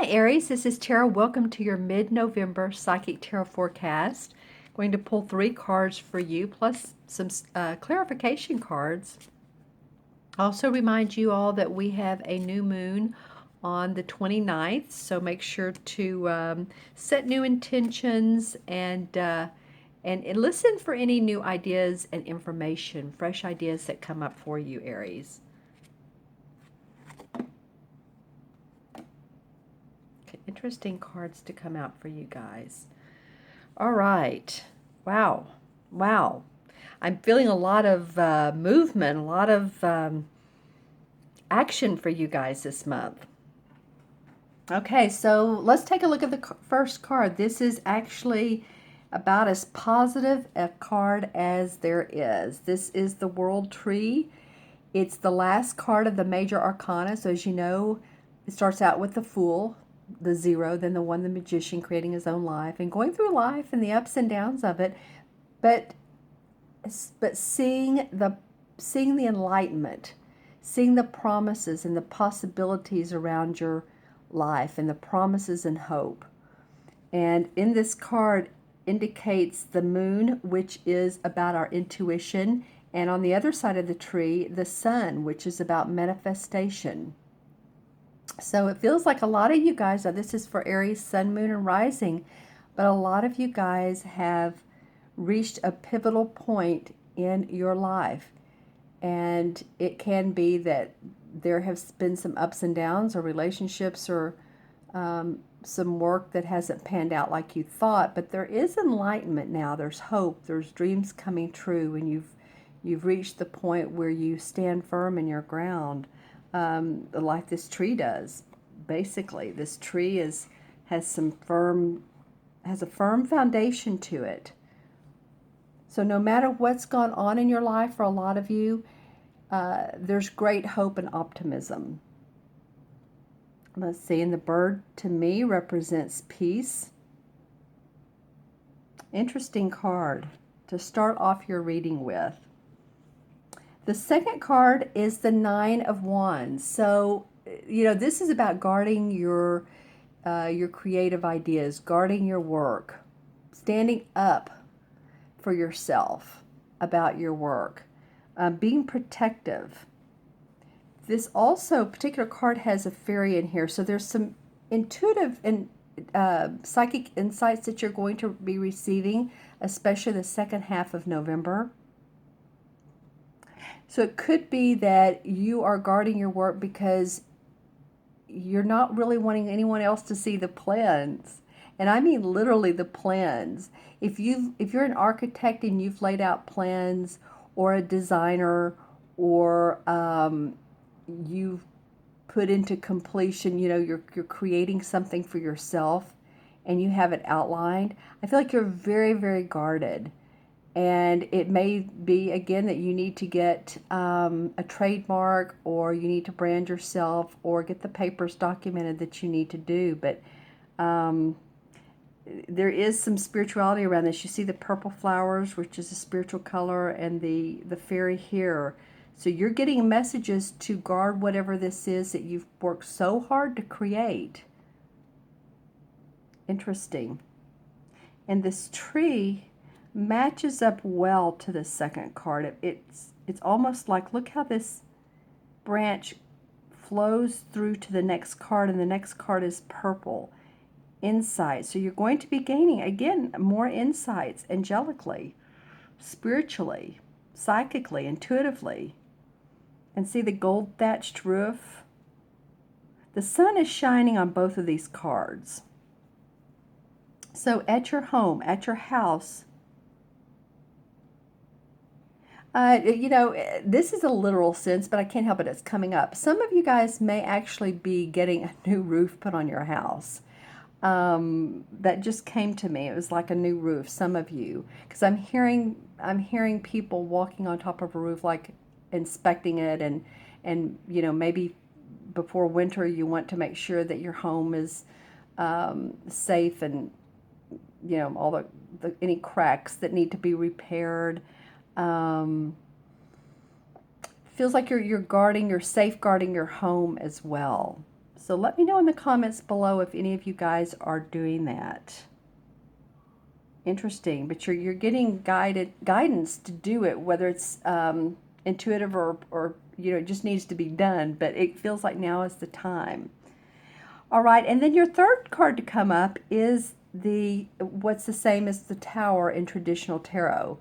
Hi Aries, this is Tara. Welcome to your mid-November Psychic Tarot forecast. Going to pull 3 cards for you, plus some clarification cards. Also remind you all that we have a new moon on the 29th, so make sure to set new intentions and listen for any new ideas and information, fresh ideas that come up for you, Aries. Interesting cards to come out for you guys. All right. Wow. Wow. I'm feeling a lot of movement, a lot of action for you guys this month. Okay, so let's take a look at the first card. This is actually about as positive a card as there is. This is the World Tree. It's the last card of the major arcana. So as you know, it starts out with the Fool, the 0, then the 1, the Magician, creating his own life and going through life and the ups and downs of it, but seeing the enlightenment, seeing the promises and the possibilities around your life and the promises and hope. And in this card indicates the moon, which is about our intuition, and on the other side of the tree, the sun, which is about manifestation. So it feels like a lot of you guys, this is for Aries, Sun, Moon, and Rising, but a lot of you guys have reached a pivotal point in your life. And it can be that there have been some ups and downs or relationships or some work that hasn't panned out like you thought, but there is enlightenment now. There's hope. There's dreams coming true, and you've reached the point where you stand firm in your ground. Like this tree does. Basically, this tree has a firm foundation to it. So no matter what's gone on in your life, for a lot of you, there's great hope and optimism. Let's see, and the bird to me represents peace. Interesting card to start off your reading with. The second card is the 9 of Wands. So, you know, this is about guarding your creative ideas, guarding your work, standing up for yourself about your work, being protective. This also, particular card has a fairy in here. So there's some intuitive and psychic insights that you're going to be receiving, especially the second half of November. So it could be that you are guarding your work because you're not really wanting anyone else to see the plans. And I mean literally the plans. If you're an architect and you've laid out plans, or a designer, or you've put into completion, you know, you're creating something for yourself and you have it outlined, I feel like you're very, very guarded. And it may be, again, that you need to get a trademark, or you need to brand yourself, or get the papers documented that you need to do. But there is some spirituality around this. You see the purple flowers, which is a spiritual color, and the fairy here. So you're getting messages to guard whatever this is that you've worked so hard to create. Interesting. And this tree matches up well to the second card. It's almost like, look how this branch flows through to the next card, and the next card is purple. Insight. So you're going to be gaining, again, more insights angelically, spiritually, psychically, intuitively. And see the gold thatched roof? The sun is shining on both of these cards. So at your home, at your house, you know, this is a literal sense, but I can't help it. It's coming up. Some of you guys may actually be getting a new roof put on your house. That just came to me. It was like a new roof. Some of you, because I'm hearing people walking on top of a roof, like inspecting it, and you know, maybe before winter you want to make sure that your home is safe, and you know, all the any cracks that need to be repaired. Feels like you're safeguarding your home as well. So let me know in the comments below if any of you guys are doing that. Interesting, but you're getting guidance to do it, whether it's intuitive or it just needs to be done, but it feels like now is the time. All right, and then your third card to come up is what's the same as the Tower in traditional tarot.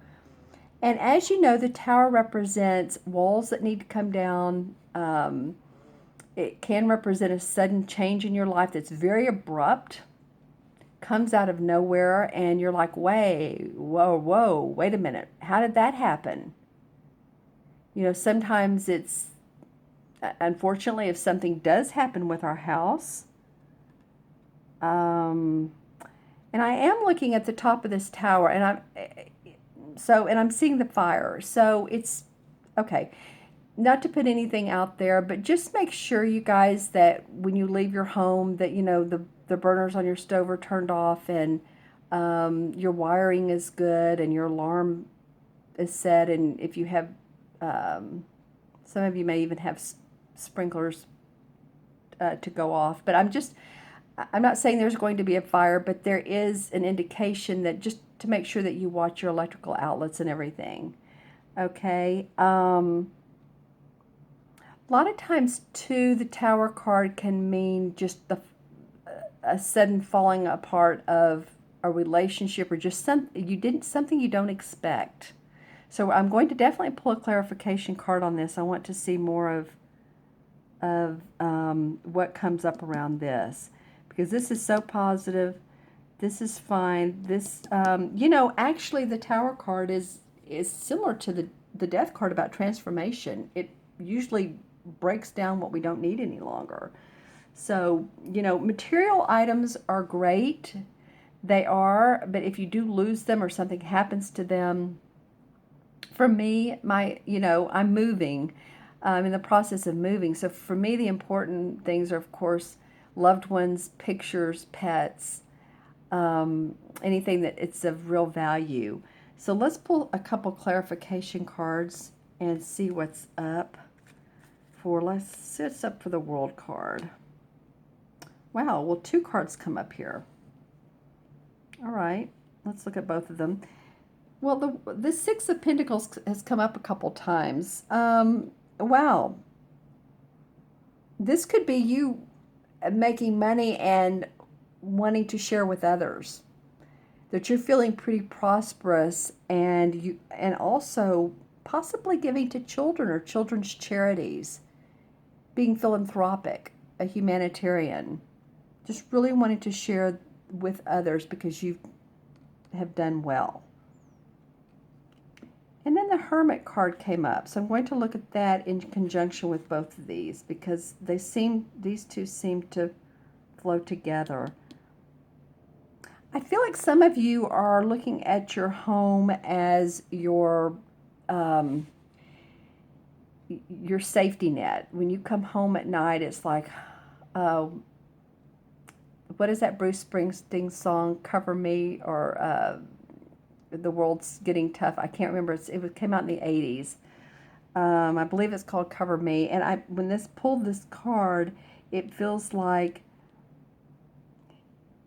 And as you know, the Tower represents walls that need to come down. It can represent a sudden change in your life that's very abrupt, comes out of nowhere, and you're like, whoa, wait a minute. How did that happen? Sometimes it's, unfortunately, if something does happen with our house, and I am looking at the top of this tower, and I'm seeing the fire. So it's okay. Not to put anything out there, but just make sure, you guys, that when you leave your home, that the burners on your stove are turned off, and your wiring is good, and your alarm is set, and if you have, some of you may even have sprinklers to go off. But I'm not saying there's going to be a fire, but there is an indication that just to make sure that you watch your electrical outlets and everything. Okay. A lot of times, too, the Tower card can mean just a sudden falling apart of a relationship, or just something you don't expect. So I'm going to definitely pull a clarification card on this. I want to see more of what comes up around this, because this is so positive. This is fine. This, actually the Tower card is similar to the Death card about transformation. It usually breaks down what we don't need any longer. So, material items are great. They are, but if you do lose them or something happens to them, for me, I'm moving. I'm in the process of moving. So for me, the important things are, of course, loved ones, pictures, pets, anything that it's of real value. So let's pull a couple clarification cards and see what's up let's see what's up for the World card. Wow, well, 2 cards come up here. All right, let's look at both of them. Well, the 6 of Pentacles has come up a couple times. Wow. This could be you making money and wanting to share with others. That you're feeling pretty prosperous, and also possibly giving to children or children's charities. Being philanthropic, a humanitarian. Just really wanting to share with others because you have done well. And then the Hermit card came up. So I'm going to look at that in conjunction with both of these, because these two seem to flow together. I feel like some of you are looking at your home as your safety net. When you come home at night, it's like, what is that Bruce Springsteen song, Cover Me, or The World's Getting Tough? I can't remember. It came out in the 80s. I believe it's called Cover Me. And when this pulled this card, it feels like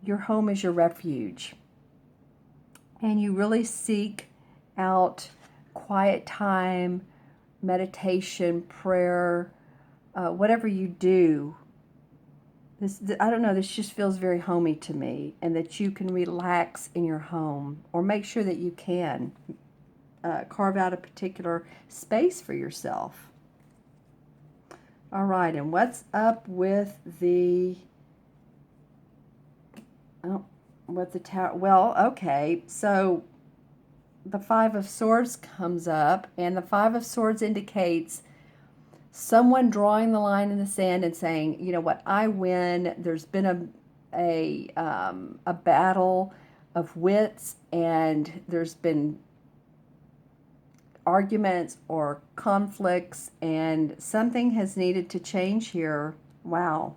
your home is your refuge. And you really seek out quiet time, meditation, prayer, whatever you do. I don't know, this just feels very homey to me, and that you can relax in your home, or make sure that you can carve out a particular space for yourself. All right, and what's up with the Tower? Well, okay, so the 5 of Swords comes up, and the 5 of Swords indicates someone drawing the line in the sand and saying, you know what, I win. There's been a battle of wits, and there's been arguments or conflicts, and something has needed to change here. Wow.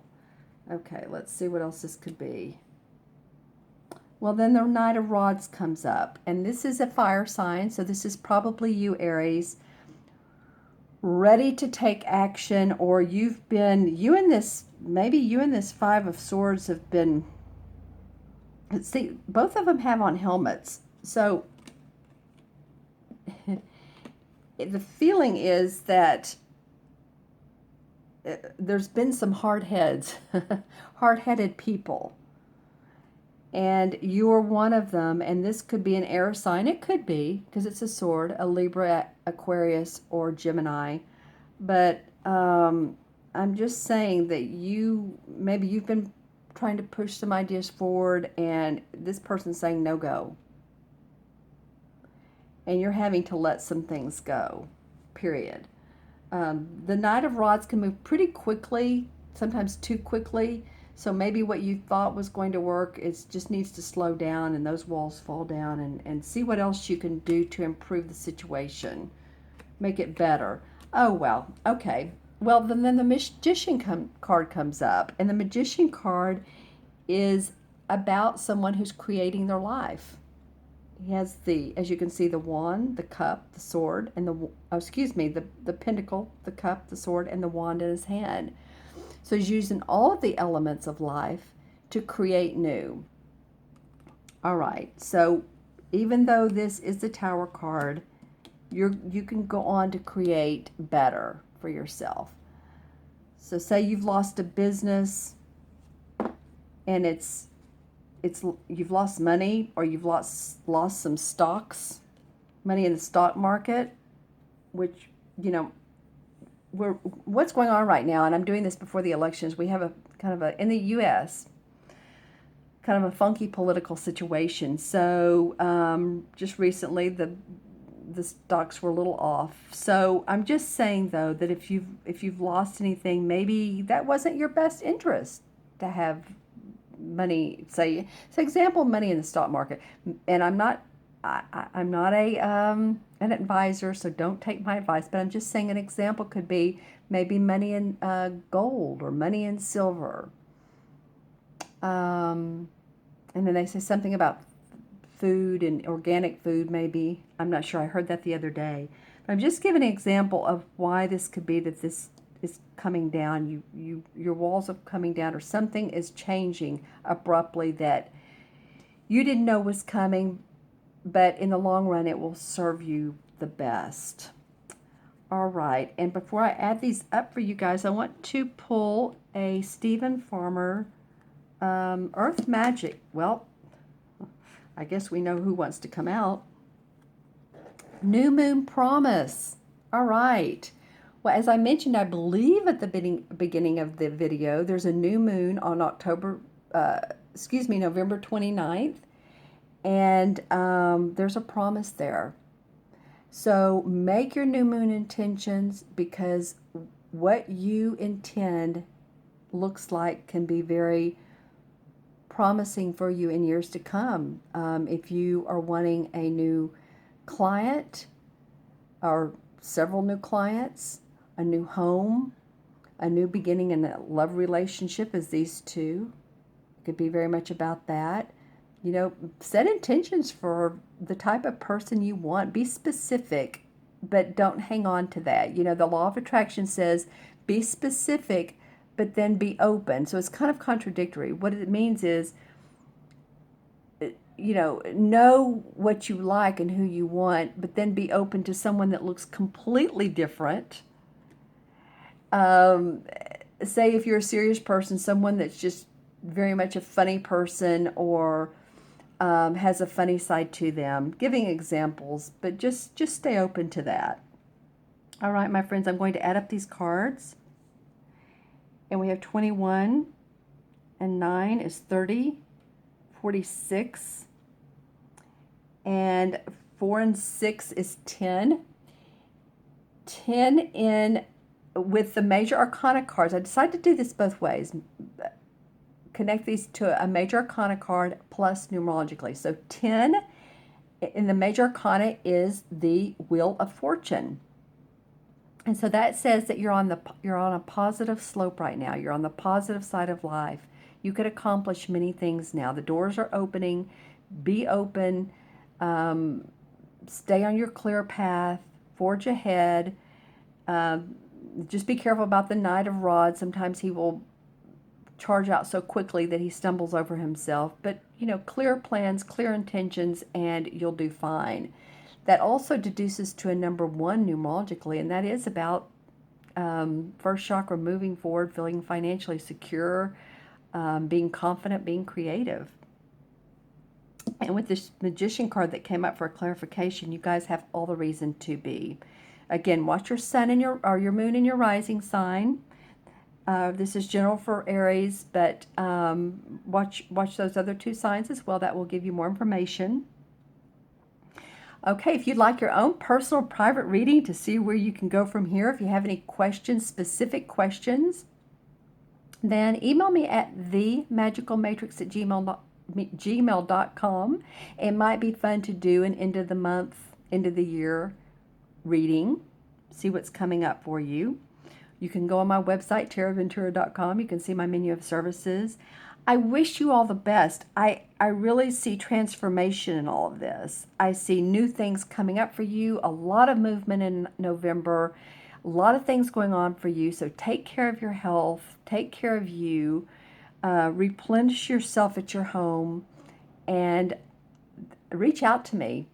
Okay, let's see what else this could be. Well, then the Knight of Rods comes up, and this is a fire sign, so this is probably you, Aries, ready to take action, or you and this maybe you and this Five of Swords have been, see, both of them have on helmets. So the feeling is that there's been some hard heads, hard-headed people. And you're one of them, and this could be an air sign. It could be, because it's a sword, a Libra, Aquarius, or Gemini. But I'm just saying that maybe you've been trying to push some ideas forward, and this person's saying no go. And you're having to let some things go, period. The Knight of Rods can move pretty quickly, sometimes too quickly. So maybe what you thought was going to work just needs to slow down, and those walls fall down, and see what else you can do to improve the situation. Make it better. Oh, well, okay. Well, then the Magician card comes up, and the Magician card is about someone who's creating their life. He has as you can see, the wand, the cup, the sword, and the pentacle, the cup, the sword, and the wand in his hand. So he's using all of the elements of life to create new. All right, so even though this is the Tower card, you can go on to create better for yourself. So say you've lost a business, and you've lost money, or you've lost some stocks, money in the stock market, which, what's going on right now, and I'm doing this before the elections, we have a kind of in the U.S., kind of a funky political situation. So just recently the stocks were a little off. So I'm just saying, though, that if you've lost anything, maybe that wasn't your best interest to have money, say example, money in the stock market. And I'm not an advisor, so don't take my advice, but I'm just saying an example could be maybe money in gold or money in silver. And then they say something about food and organic food, maybe. I'm not sure. I heard that the other day. But I'm just giving an example of why this could be that this is coming down. Your walls are coming down, or something is changing abruptly that you didn't know was coming, but in the long run, it will serve you the best. All right, and before I add these up for you guys, I want to pull a Stephen Farmer Earth Magic. Well, I guess we know who wants to come out. New Moon Promise. All right. Well, as I mentioned, I believe at the beginning of the video, there's a new moon on November 29th. And there's a promise there. So make your new moon intentions, because what you intend looks like can be very promising for you in years to come. If you are wanting a new client, or several new clients, a new home, a new beginning in a love relationship, as these two, it could be very much about that. Set intentions for the type of person you want. Be specific, but don't hang on to that. The law of attraction says be specific, but then be open. So it's kind of contradictory. What it means is, know what you like and who you want, but then be open to someone that looks completely different. Say if you're a serious person, someone that's just very much a funny person, or has a funny side to them. Giving examples, but just stay open to that. All right, my friends, I'm going to add up these cards. And we have 21, and 9 is 30, 46, and 4 and 6 is 10. 10 in with the major arcana cards. I decided to do this both ways. Connect these to a major arcana card plus numerologically. So 10 in the major arcana is the Wheel of Fortune. And so that says that you're on a positive slope right now. You're on the positive side of life. You could accomplish many things now. The doors are opening. Be open. Stay on your clear path. Forge ahead. Just be careful about the Knight of Rods. Sometimes he will charge out so quickly that he stumbles over himself. But, clear plans, clear intentions, and you'll do fine. That also deduces to a number 1 numerologically, and that is about first chakra, moving forward, feeling financially secure, being confident, being creative. And with this Magician card that came up for a clarification, you guys have all the reason to be. Again, watch your sun and your moon and your rising sign. This is general for Aries, but watch those other 2 signs as well. That will give you more information. Okay, if you'd like your own personal private reading to see where you can go from here, if you have any questions, specific questions, then email me at themagicalmatrix@gmail.com. It might be fun to do an end of the month, end of the year reading, see what's coming up for you. You can go on my website, taraventura.com. You can see my menu of services. I wish you all the best. I really see transformation in all of this. I see new things coming up for you, a lot of movement in November, a lot of things going on for you. So take care of your health, take care of you, replenish yourself at your home, and reach out to me.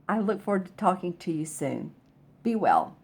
I look forward to talking to you soon. Be well.